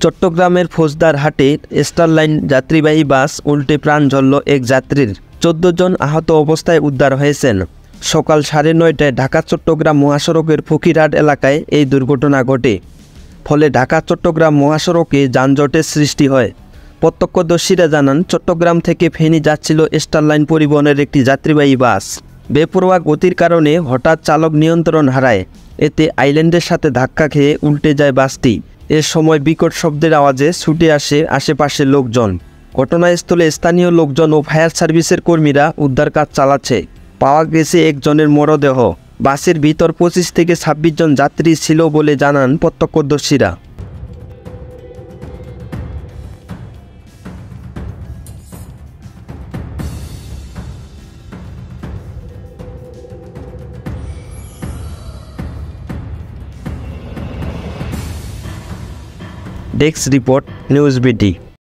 চট্টগ্রামের ফৌজদার হাটে স্টারলাইন যাত্রীবাহী বাস উল্টে প্রাণ ঝরল এক যাত্রীর। 14 জন আহত অবস্থায় উদ্ধার হয়েছেন। সকাল 9:30টায় ঢাকা চট্টগ্রাম মহাসড়কের ফকিরহাট এলাকায় এই দুর্ঘটনা ঘটে। ফলে ঢাকা চট্টগ্রাম মহাসড়কে যানজটের সৃষ্টি হয়। প্রত্যক্ষদর্শীরা জানান, চট্টগ্রাম থেকে ফেনী যাচ্ছিল স্টারলাইন পরিবহনের একটি যাত্রীবাহী বাস। বেপরোয়া গতির কারণে হঠাৎ চালক নিয়ন্ত্রণ হারায়। এতে আইল্যান্ডের সাথে ধাক্কা খেয়ে উল্টে যায় বাসটি। এ সময় বিকট শব্দের আওয়াজে ছুটে আসে আশেপাশের লোকজন। ঘটনাস্থলে স্থানীয় লোকজন ও ফায়ার সার্ভিসের কর্মীরা উদ্ধার কাজ চালাচ্ছে। পাওয়া গেছে একজনের মরদেহ। বাসের ভিতর 25 থেকে 26 জন যাত্রী ছিল বলে জানান প্রত্যক্ষদর্শীরা। Desk report, news BD.